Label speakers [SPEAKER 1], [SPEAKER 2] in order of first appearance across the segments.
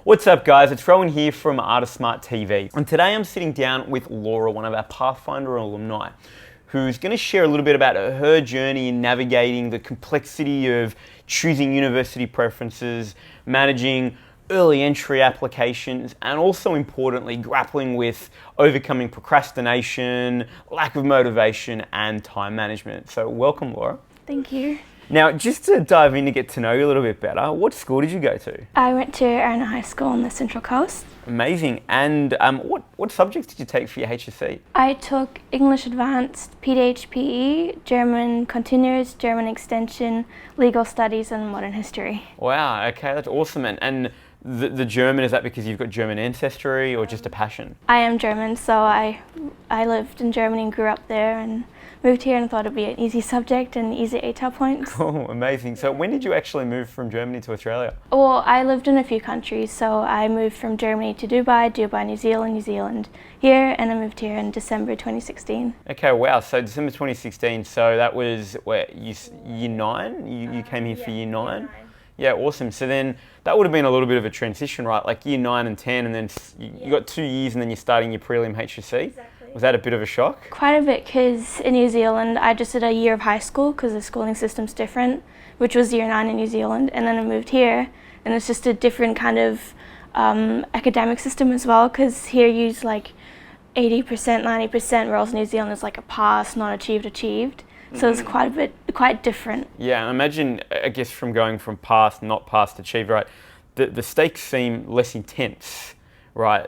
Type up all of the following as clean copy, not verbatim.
[SPEAKER 1] What's up guys, it's Rowan here from Artist Smart TV, and today I'm sitting down with Laura, one of our Pathfinder alumni, who's going to share a little bit about her journey in navigating the complexity of choosing university preferences, managing early entry applications, and also importantly grappling with overcoming procrastination, lack of motivation and time management. So welcome Laura.
[SPEAKER 2] Thank you.
[SPEAKER 1] Now, just to dive in to get to know you a little bit better, what school did you go to?
[SPEAKER 2] I went to Arana High School on the Central Coast.
[SPEAKER 1] Amazing. And what subjects did you take for your HSC?
[SPEAKER 2] I took English Advanced, PDHPE, German Continuous, German Extension, Legal Studies and Modern History.
[SPEAKER 1] Wow, okay, that's awesome. And the German, is that because you've got German ancestry or just a passion?
[SPEAKER 2] I am German, so I lived in Germany and grew up there and moved here and thought it'd be an easy subject and easy ATAR points.
[SPEAKER 1] Cool, amazing. So when did you actually move from Germany to Australia?
[SPEAKER 2] Well, I lived in a few countries, so I moved from Germany to Dubai, New Zealand here, and I moved here in December 2016.
[SPEAKER 1] Okay, wow, so December 2016, so that was, year 9? You came here for year 9? Yeah, awesome. So then that would have been a little bit of a transition, right? Like year 9 and 10, and then you got 2 years and then you're starting your prelim HSC? Exactly. Was that a bit of a shock?
[SPEAKER 2] Quite a bit, because in New Zealand I just did a year of high school because the schooling system's different, which was year 9 in New Zealand, and then I moved here and it's just a different kind of academic system as well, because here you use like 80%, 90%, whereas New Zealand is like a pass, not achieved, achieved. So it's quite different.
[SPEAKER 1] Yeah, and imagine, I guess, from going from past, not past, achieved, right? The stakes seem less intense, right?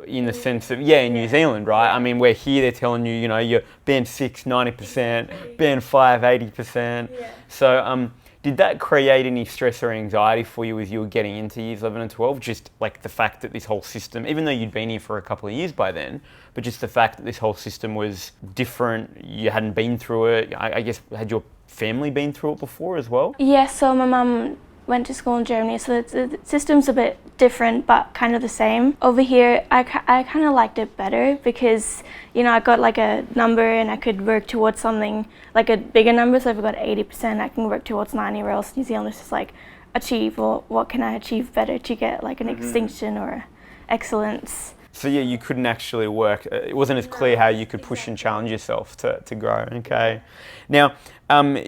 [SPEAKER 1] In the sense of, in New Zealand, right? I mean, we're here, they're telling you, you're band 6, 90%, band 5, 80%. Yeah. So did that create any stress or anxiety for you as you were getting into years 11 and 12? Just like the fact that this whole system, even though you'd been here for a couple of years by then, but just the fact that this whole system was different, you hadn't been through it, I guess, had your family been through it before as well?
[SPEAKER 2] Yeah, so my mum went to school in Germany, so the system's a bit different but kind of the same. Over here I kind of liked it better because I got like a number and I could work towards something like a bigger number. So if I got 80% I can work towards 90, or else New Zealand is just like achieve, or what can I achieve better to get like an extinction or excellence. So
[SPEAKER 1] yeah, you couldn't actually work. It wasn't as clear how you could push and challenge yourself to grow. Okay. Now,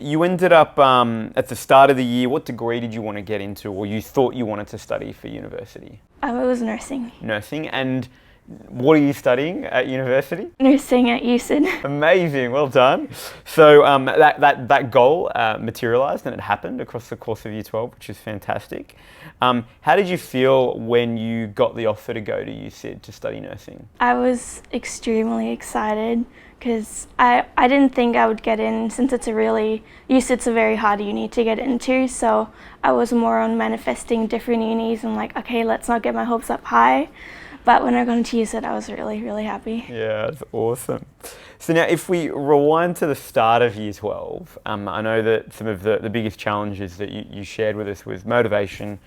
[SPEAKER 1] you ended up at the start of the year, what degree did you want to get into, or you thought you wanted to study for university?
[SPEAKER 2] It was nursing.
[SPEAKER 1] Nursing. And what are you studying at university?
[SPEAKER 2] Nursing at UCID.
[SPEAKER 1] Amazing, well done. So that goal materialised and it happened across the course of year 12, which is fantastic. How did you feel when you got the offer to go to UCID to study nursing?
[SPEAKER 2] I was extremely excited because I didn't think I would get in, since UCID's a very hard uni to get into, so I was more on manifesting different unis and like, okay, let's not get my hopes up high. But when I got into UCID, I was really, really happy.
[SPEAKER 1] Yeah, that's awesome. So now if we rewind to the start of year 12, I know that some of the biggest challenges that you shared with us was motivation,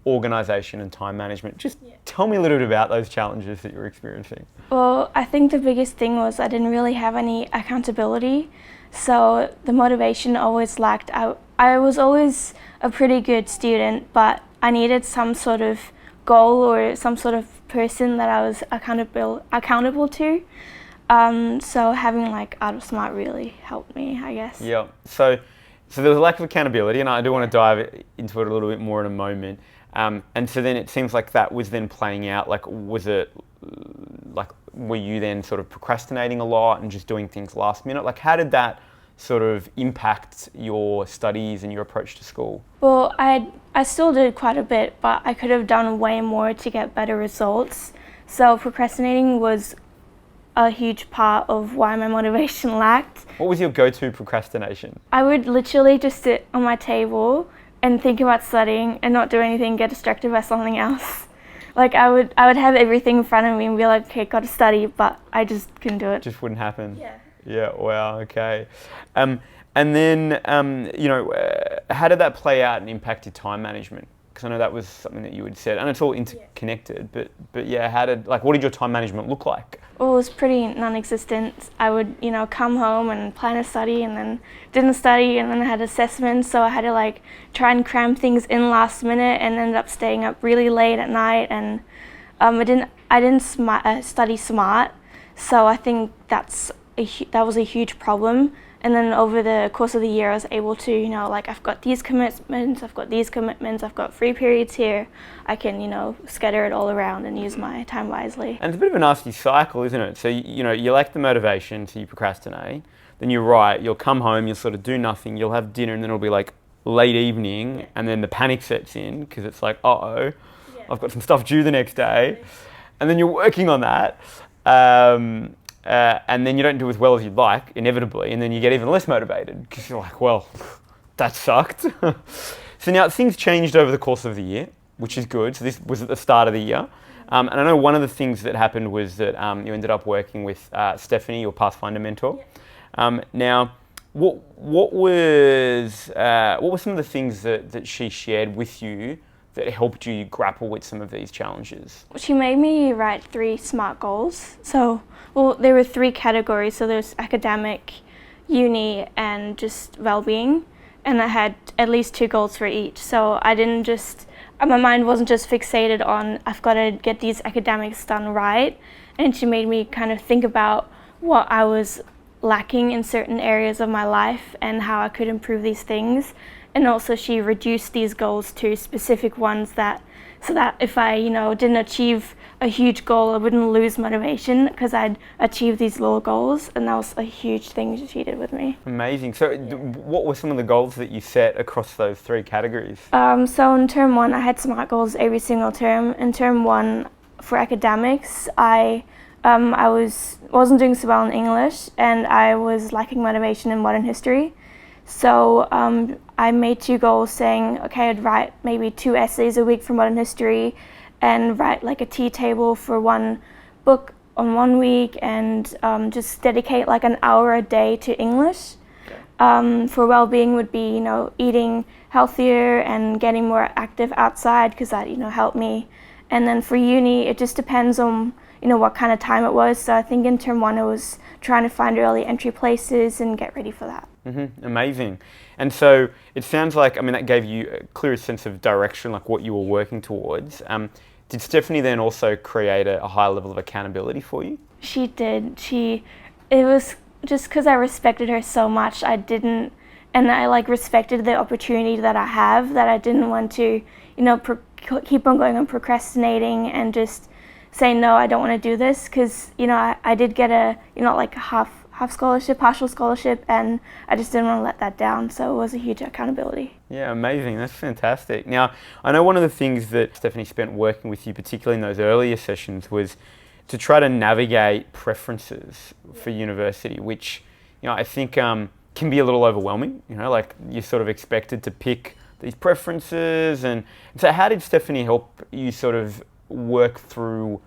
[SPEAKER 1] organisation and time management. Just tell me a little bit about those challenges that you were experiencing.
[SPEAKER 2] Well, I think the biggest thing was I didn't really have any accountability. So the motivation always lacked. I was always a pretty good student, but I needed some sort of goal or some sort of person that I was accountable to. So having like Artist Smart really helped me, I guess.
[SPEAKER 1] Yeah. So there was a lack of accountability, and I do want to dive into it a little bit more in a moment. And so then it seems like that was then playing out. Like, were you then sort of procrastinating a lot and just doing things last minute? Like, how did that sort of impact your studies and your approach to school?
[SPEAKER 2] Well, I still did quite a bit, but I could have done way more to get better results. So procrastinating was a huge part of why my motivation lacked.
[SPEAKER 1] What was your go-to procrastination?
[SPEAKER 2] I would literally just sit on my table and think about studying and not do anything, get distracted by something else. Like I would have everything in front of me and be like, okay, gotta study, but I just couldn't do it.
[SPEAKER 1] Just wouldn't happen.
[SPEAKER 2] Yeah.
[SPEAKER 1] Yeah, wow, okay. And then, how did that play out and impact your time management? Because Because I know that was something that you had said, and it's all interconnected. But yeah, what did your time management look like?
[SPEAKER 2] Well, it was pretty non-existent. I would, come home and plan a study and then didn't study, and then I had assessments, so I had to try and cram things in last minute and ended up staying up really late at night, and I didn't study smart, so I think that was a huge problem. And then over the course of the year, I was able to, I've got these commitments, I've got free periods here. I can, scatter it all around and use my time wisely.
[SPEAKER 1] And it's a bit of a nasty cycle, isn't it? So, you lack the motivation, so you procrastinate. Then you're right, you'll come home, you'll sort of do nothing, you'll have dinner, and then it'll be late evening, and then the panic sets in, because it's I've got some stuff due the next day. And then you're working on that. And then you don't do as well as you'd like, inevitably, and then you get even less motivated because you're well, that sucked. So now things changed over the course of the year, which is good. So this was at the start of the year. And I know one of the things that happened was that you ended up working with Stephanie, your Pathfinder mentor. Now, what were some of the things that she shared with you that helped you grapple with some of these challenges?
[SPEAKER 2] She made me write 3 SMART goals. There were 3 categories. So there's academic, uni, and just well-being. And I had at least 2 goals for each. So my mind wasn't just fixated on, I've got to get these academics done right. And she made me kind of think about what I was lacking in certain areas of my life and how I could improve these things. And also she reduced these goals to specific ones so that if I, didn't achieve a huge goal, I wouldn't lose motivation because I'd achieved these little goals. And that was a huge thing she did with me.
[SPEAKER 1] Amazing. So what were some of the goals that you set across those 3 categories?
[SPEAKER 2] So in term 1, I had SMART goals every single term. In term 1, for academics, I wasn't doing so well in English, and I was lacking motivation in modern history. So I made 2 goals saying, okay, I'd write maybe 2 essays a week for modern history and write a tea table for 1 book on 1 week, and just dedicate an hour a day to English. For well-being would be, eating healthier and getting more active outside because that, helped me. And then for uni, it just depends on, what kind of time it was. So I think in term 1, it was trying to find early entry places and get ready for that.
[SPEAKER 1] Mm-hmm. Amazing. And so it sounds like, that gave you a clear sense of direction, what you were working towards. Did Stephanie then also create a higher level of accountability for you?
[SPEAKER 2] She did. It was just because I respected her so much, I respected the opportunity that I have, that I didn't want to, keep on going on procrastinating and just say, no, I don't want to do this, because, I did get a, half scholarship, partial scholarship, and I just didn't want to let that down. So it was a huge accountability.
[SPEAKER 1] Yeah, amazing. That's fantastic. Now, I know one of the things that Stephanie spent working with you, particularly in those earlier sessions, was to try to navigate preferences for university, which, I think can be a little overwhelming. You're sort of expected to pick these preferences. And so how did Stephanie help you sort of work through,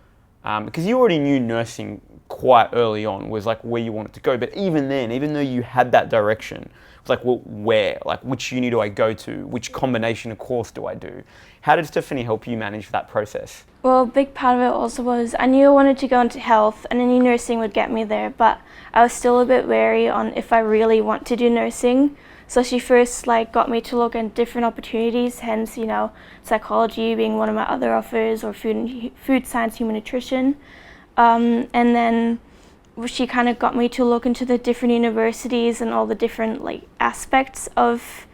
[SPEAKER 1] because you already knew nursing quite early on was where you wanted to go, but even then, even though you had that direction, it was where, which uni do I go to, which combination of course do I do? How did Stephanie help you manage that process?
[SPEAKER 2] Well, a big part of it also was I knew I wanted to go into health, and I knew nursing would get me there, but I was still a bit wary on if I really want to do nursing. So she first got me to look at different opportunities, hence, psychology being one of my other offers, or food science, human nutrition. And then she kind of got me to look into the different universities and all the different aspects of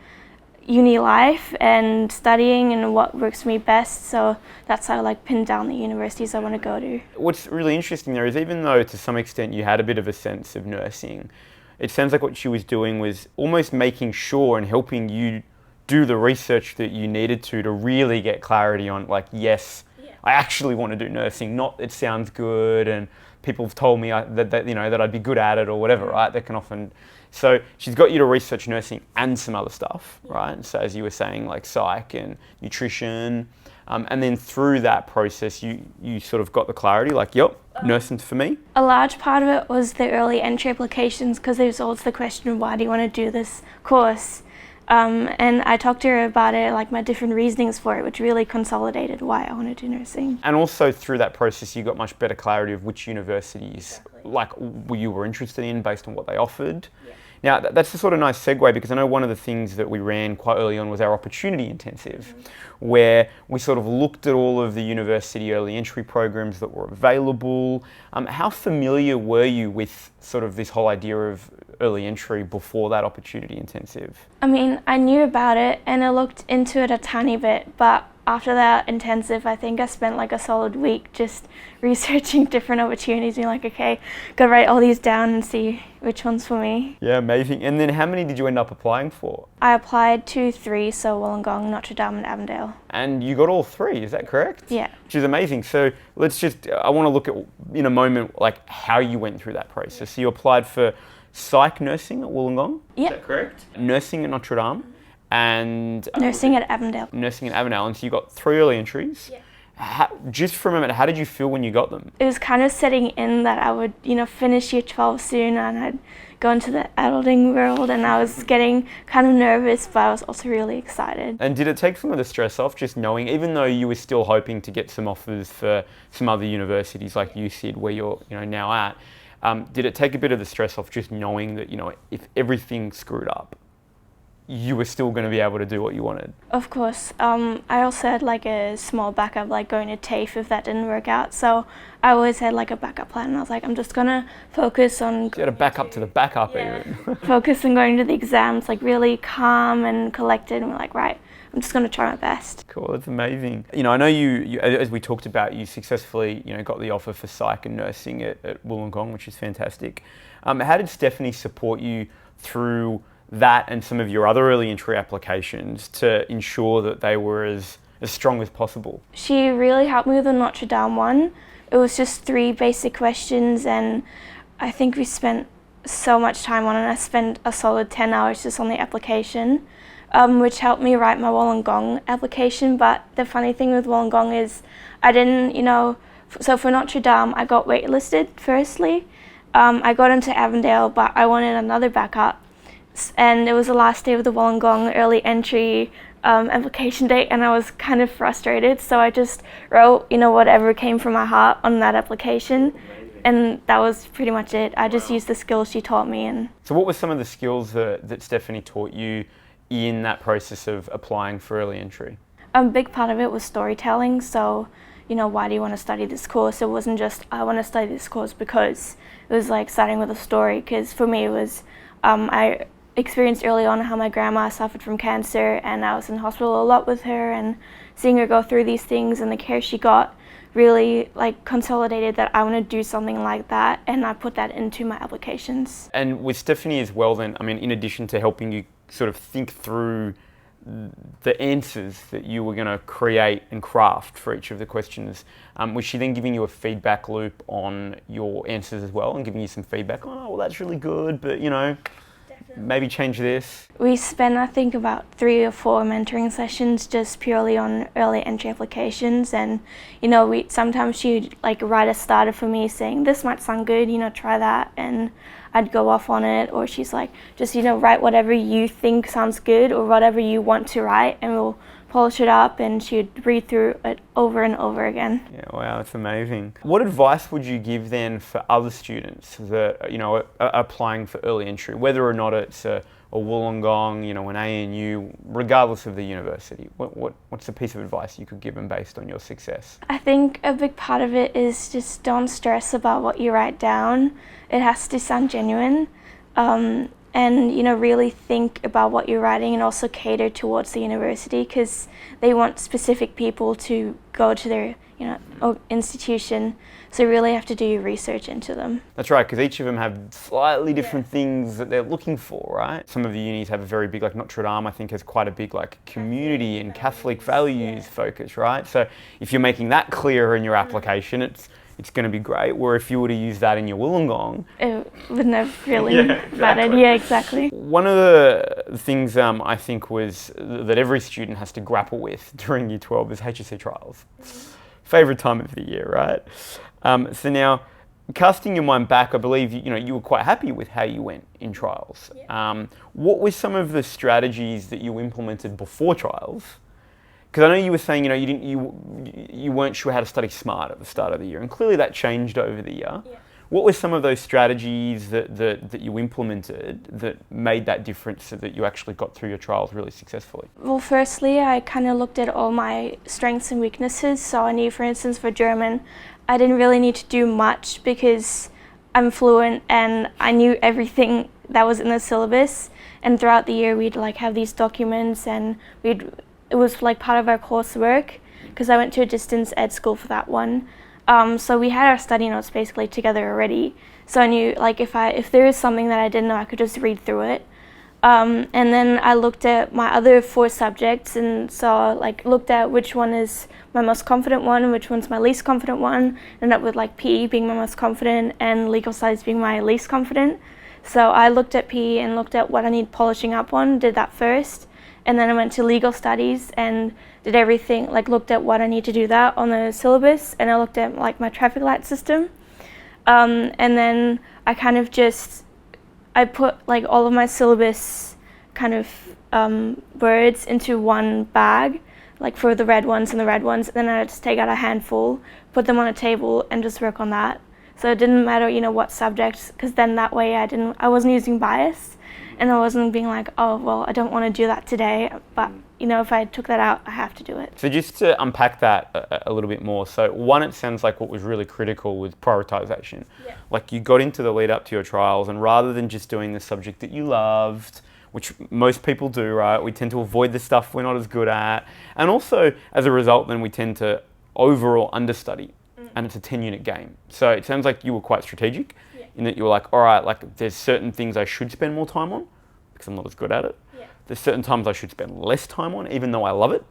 [SPEAKER 2] uni life and studying and what works for me best. So that's how I pinned down the universities I want to go to.
[SPEAKER 1] What's really interesting there is, even though to some extent you had a bit of a sense of nursing, it sounds like what she was doing was almost making sure and helping you do the research that you needed to really get clarity on yes, I actually want to do nursing, not it sounds good and people have told me that I'd be good at it or whatever, right? That can often. So she's got you to research nursing and some other stuff, right? So as you were saying, psych and nutrition, and then through that process, you sort of got the clarity, yep, nursing's for me.
[SPEAKER 2] A large part of it was the early entry applications, because there's always the question of why do you want to do this course? And I talked to her about it, like my different reasonings for it, which really consolidated why I want to do nursing.
[SPEAKER 1] And also through that process, you got much better clarity of which universities you were interested in based on what they offered. Yeah. Now, that's a sort of nice segue, because I know one of the things that we ran quite early on was our opportunity intensive, where we sort of looked at all of the university early entry programs that were available. How familiar were you with sort of this whole idea of early entry before that opportunity intensive?
[SPEAKER 2] I mean, I knew about it and I looked into it a tiny bit, but after that intensive, I think I spent like a solid week just researching different opportunities, being like, okay, gotta write all these down and see which one's for me.
[SPEAKER 1] Yeah, amazing. And then how many did you end up applying for?
[SPEAKER 2] I applied to 3, so Wollongong, Notre Dame and Avondale.
[SPEAKER 1] And you got all 3, is that correct?
[SPEAKER 2] Yeah.
[SPEAKER 1] Which is amazing. So I want to look at, in a moment, like how you went through that process. So you applied for psych nursing at Wollongong,
[SPEAKER 2] Yep.
[SPEAKER 1] Is that correct? Nursing at Notre Dame, and
[SPEAKER 2] Nursing at Avondale.
[SPEAKER 1] Nursing at Avondale, and so you got 3 early entries. Yeah. Just for a moment, how did you feel when you got them?
[SPEAKER 2] It was kind of setting in that I would, finish year 12 soon and I'd go into the adulting world, and I was getting kind of nervous, but I was also really excited.
[SPEAKER 1] And did it take some of the stress off, just knowing, even though you were still hoping to get some offers for some other universities like UCID, where you're now at, did it take a bit of the stress off just knowing that, if everything screwed up, you were still going to be able to do what you wanted?
[SPEAKER 2] Of course. I also had like a small backup, like going to TAFE if that didn't work out. So I always had like a backup plan, and I was like, I'm just going to focus on...
[SPEAKER 1] You had a backup to the backup even.
[SPEAKER 2] Focus on going to the exams, like really calm and collected, and we're like, right, I'm just going to try my best.
[SPEAKER 1] Cool, that's amazing. I know you, as we talked about, you successfully, got the offer for psych and nursing at Wollongong, which is fantastic. How did Stephanie support you through that and some of your other early entry applications to ensure that they were as strong as possible?
[SPEAKER 2] She really helped me with the Notre Dame one. It was just 3 basic questions, and I think we spent so much time on it. I spent a solid 10 hours just on the application, which helped me write my Wollongong application. But the funny thing with Wollongong is I didn't, so for Notre Dame, I got waitlisted firstly. I got into Avondale, but I wanted another backup. And it was the last day of the Wollongong early entry application date, and I was kind of frustrated, so I just wrote whatever came from my heart on that application. And that was pretty much it. I just used the skills she taught me. And
[SPEAKER 1] so what were some of the skills that Stephanie taught you in that process of applying for early entry?
[SPEAKER 2] A big part of it was storytelling. So why do you want to study this course? It wasn't just I want to study this course because. It was like starting with a story, because for me it was I experienced early on how my grandma suffered from cancer, and I was in hospital a lot with her, and seeing her go through these things and the care she got really like consolidated that I want to do something like that, and I put that into my applications.
[SPEAKER 1] And with Stephanie as well then, in addition to helping you sort of think through the answers that you were going to create and craft for each of the questions, was she then giving you a feedback loop on your answers as well, and giving you some feedback on, oh, well, that's really good, but maybe change this?
[SPEAKER 2] We spent, I think, about 3 or 4 mentoring sessions just purely on early entry applications, and sometimes she'd like write a starter for me saying, this might sound good, try that, and I'd go off on it. Or she's like, just write whatever you think sounds good or whatever you want to write, and we'll polish it up. And she'd read through it over and over again.
[SPEAKER 1] Yeah, wow, that's amazing. What advice would you give then for other students that are applying for early entry, whether or not it's a Wollongong, an ANU, regardless of the university? What's a piece of advice you could give them based on your success?
[SPEAKER 2] I think a big part of it is just don't stress about what you write down. It has to sound genuine, and really think about what you're writing, and also cater towards the university, because they want specific people to go to their institution. So you really have to do your research into them.
[SPEAKER 1] That's right, because each of them have slightly different things that they're looking for, right? Some of the unis have a very big, like Notre Dame, I think, has quite a big like community and Catholic values focus, right? So if you're making that clear in your application, it's going to be great. Where if you were to use that in your Wollongong,
[SPEAKER 2] it wouldn't have really mattered. Yeah, exactly.
[SPEAKER 1] One of the things I think was that every student has to grapple with during Year 12 is HSC trials. Favourite time of the year, right? So now, casting your mind back, I believe you were quite happy with how you went in trials.
[SPEAKER 2] Yeah.
[SPEAKER 1] What were some of the strategies that you implemented before trials? Because I know you were saying you weren't sure how to study smart at the start of the year, and clearly that changed over the year.
[SPEAKER 2] Yeah.
[SPEAKER 1] What were some of those strategies that you implemented that made that difference so that you actually got through your trials really successfully?
[SPEAKER 2] Well, firstly, I kind of looked at all my strengths and weaknesses. So I knew, for instance, for German, I didn't really need to do much because I'm fluent and I knew everything that was in the syllabus. And throughout the year, we'd like have these documents, and it was like part of our coursework because I went to a distance ed school for that one. So we had our study notes basically together already. So I knew like if there is something that I didn't know, I could just read through it. And then I looked at my other 4 subjects and looked at which one is my most confident one and which one's my least confident one. Ended up with like PE being my most confident and legal studies being my least confident. So I looked at PE and looked at what I need polishing up on, did that first. And then I went to legal studies and did everything, like looked at what I need to do that on the syllabus, and I looked at like my traffic light system. And then I kind of I put like all of my syllabus kind of words into one bag, like for the red ones and the red ones. And then I just take out a handful, put them on a table and just work on that. So it didn't matter, what subjects, because then that way I wasn't using bias. And I wasn't being like, oh, well, I don't want to do that today, but, if I took that out, I have to do it.
[SPEAKER 1] So just to unpack that a little bit more, so one, it sounds like what was really critical was prioritization.
[SPEAKER 2] Yeah.
[SPEAKER 1] Like you got into the lead up to your trials, and rather than just doing the subject that you loved, which most people do, right, we tend to avoid the stuff we're not as good at. And also, as a result, then we tend to overall understudy, and it's a 10-unit game. So it sounds like you were quite strategic. In that you were like, all right, like there's certain things I should spend more time on because I'm not as good at it.
[SPEAKER 2] Yeah.
[SPEAKER 1] There's certain times I should spend less time on, even though I love it.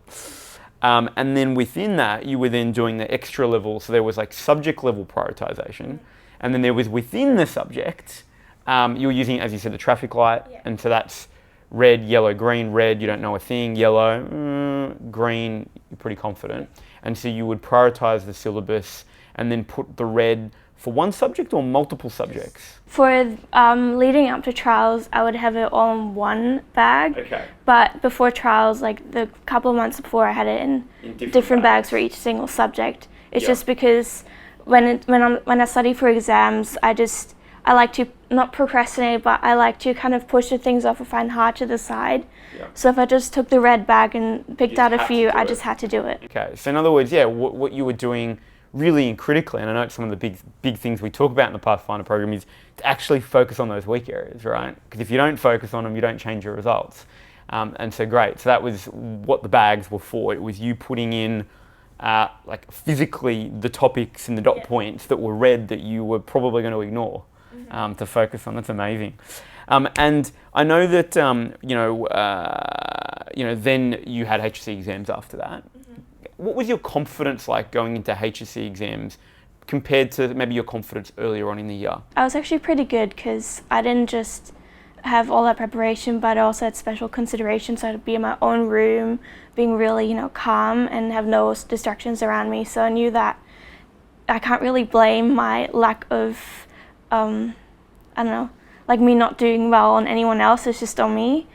[SPEAKER 1] And then within that, you were then doing the extra level. So there was like subject level prioritization. And then there was within the subject, you were using, as you said, the traffic light.
[SPEAKER 2] Yeah.
[SPEAKER 1] And so that's red, yellow, green. Red, you don't know a thing. Yellow, green, you're pretty confident. And so you would prioritize the syllabus and then put the red for one subject or multiple subjects?
[SPEAKER 2] For leading up to trials, I would have it all in one bag.
[SPEAKER 1] Okay.
[SPEAKER 2] But before trials, like the couple of months before, I had it in different bags for each single subject. It's just because when I study for exams, I like to not procrastinate, but I like to kind of push the things off if I find hard to decide. Yeah. So if I just took the red bag and picked out a few, I just had to do it.
[SPEAKER 1] Okay. So in other words, what you were doing really and critically, and I know it's some of the big things we talk about in the Pathfinder program, is to actually focus on those weak areas, right? Because if you don't focus on them, you don't change your results. And so great. So that was what the bags were for. It was you putting in like physically the topics and the dot points that were red that you were probably going to ignore to focus on. That's amazing. And I know that then you had HSC exams after that. What was your confidence like going into HSC exams compared to maybe your confidence earlier on in the year?
[SPEAKER 2] I was actually pretty good because I didn't just have all that preparation, but I also had special consideration. So I'd be in my own room, being really, calm and have no distractions around me. So I knew that I can't really blame my lack of, like me not doing well on anyone else. It's just on me.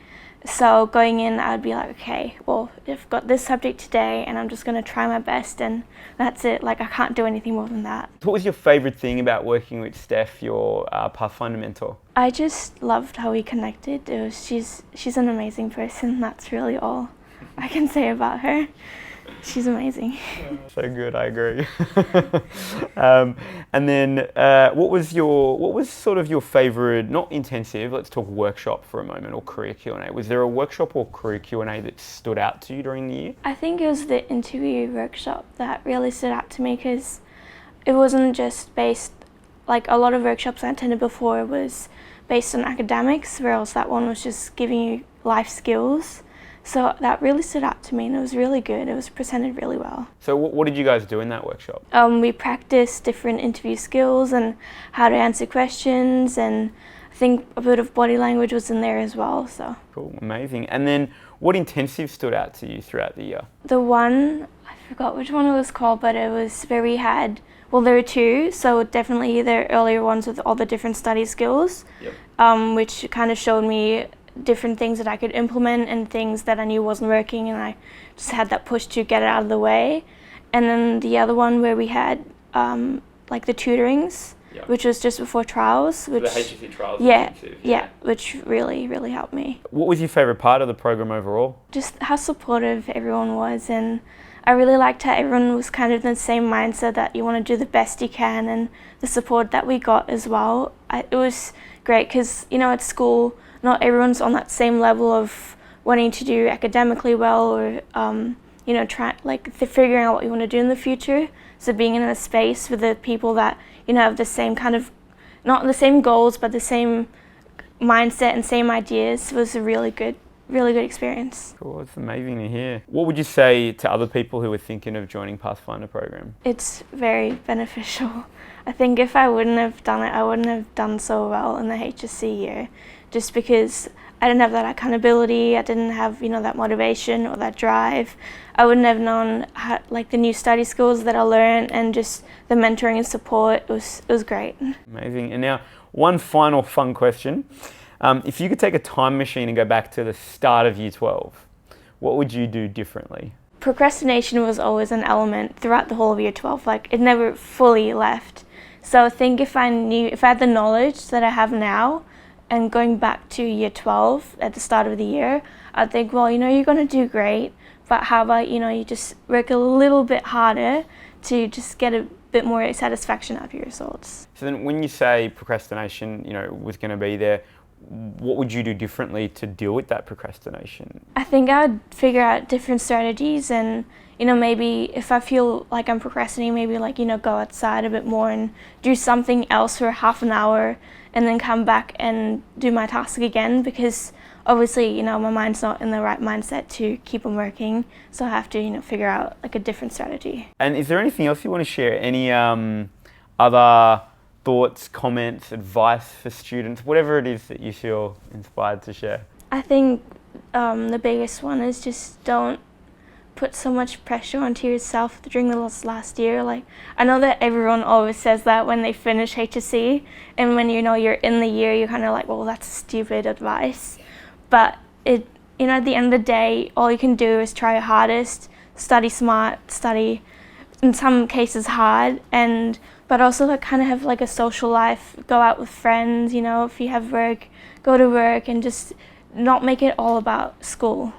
[SPEAKER 2] So going in, I would be like, okay, well, I've got this subject today and I'm just going to try my best and that's it. Like, I can't do anything more than that.
[SPEAKER 1] What was your favourite thing about working with Steph, your Pathfinder mentor?
[SPEAKER 2] I just loved how we connected. She's an amazing person. That's really all I can say about her. She's amazing.
[SPEAKER 1] So good, I agree. And then what was sort of your favourite, not intensive, let's talk workshop for a moment, or career Q&A. Was there a workshop or career Q&A that stood out to you during the year?
[SPEAKER 2] I think it was the interview workshop that really stood out to me because it wasn't just based, like a lot of workshops I attended before was based on academics, whereas that one was just giving you life skills. So that really stood out to me and it was really good. It was presented really well.
[SPEAKER 1] So what did you guys do in that workshop?
[SPEAKER 2] We practiced different interview skills and how to answer questions, and I think a bit of body language was in there as well. So
[SPEAKER 1] cool, amazing. And then what intensive stood out to you throughout the year?
[SPEAKER 2] The one, I forgot which one it was called, but it was where we had, well, there were two, so definitely the earlier ones with all the different study skills, which kind of showed me different things that I could implement and things that I knew wasn't working, and I just had that push to get it out of the way. And then the other one where we had like the tutorings, which was just before trials, which
[SPEAKER 1] the HSC trials.
[SPEAKER 2] Which really helped me.
[SPEAKER 1] What was your favourite part of the program overall?
[SPEAKER 2] Just how supportive everyone was, and I really liked how everyone was kind of in the same mindset that you want to do the best you can, and the support that we got as well. It was great because, you know, at school not everyone's on that same level of wanting to do academically well, or you know, figuring out what you want to do in the future. So being in a space with the people that, you know, have the same kind of, not the same goals, but the same mindset and same ideas was a really good experience.
[SPEAKER 1] Cool, it's amazing to hear. What would you say to other people who are thinking of joining Pathfinder program?
[SPEAKER 2] It's very beneficial. I think if I wouldn't have done it, I wouldn't have done so well in the HSC year, just because I didn't have that accountability, I didn't have, you know, that motivation or that drive. I wouldn't have known how, like, the new study skills that I learned, and just the mentoring and support. It was great.
[SPEAKER 1] Amazing. And now, one final fun question. If you could take a time machine and go back to the start of Year 12, what would you do differently?
[SPEAKER 2] Procrastination was always an element throughout the whole of Year 12. Like, it never fully left. So I think if I had the knowledge that I have now, and going back to Year 12 at the start of the year, I'd think, well, you know, you're going to do great, but how about, you know, you just work a little bit harder to just get a bit more satisfaction out of your results.
[SPEAKER 1] So then when you say procrastination, you know, was going to be there, what would you do differently to deal with that procrastination?
[SPEAKER 2] I think I would figure out different strategies, and, you know, maybe if I feel like I'm procrastinating, maybe, like, you know, go outside a bit more and do something else for half an hour, and then come back and do my task again, because obviously, you know, my mind's not in the right mindset to keep on working, so I have to, you know, figure out, like, a different strategy.
[SPEAKER 1] And is there anything else you want to share? Any other thoughts, comments, advice for students, whatever it is that you feel inspired to share?
[SPEAKER 2] I think the biggest one is just don't put so much pressure onto yourself during the last year. Like, I know that everyone always says that when they finish HSC, and when, you know, you're in the year, you're kind of like, well, that's stupid advice. But you know, at the end of the day, all you can do is try your hardest, study smart, study in some cases hard, but also, like, kind of have, like, a social life, go out with friends, you know, if you have work, go to work, and just not make it all about school.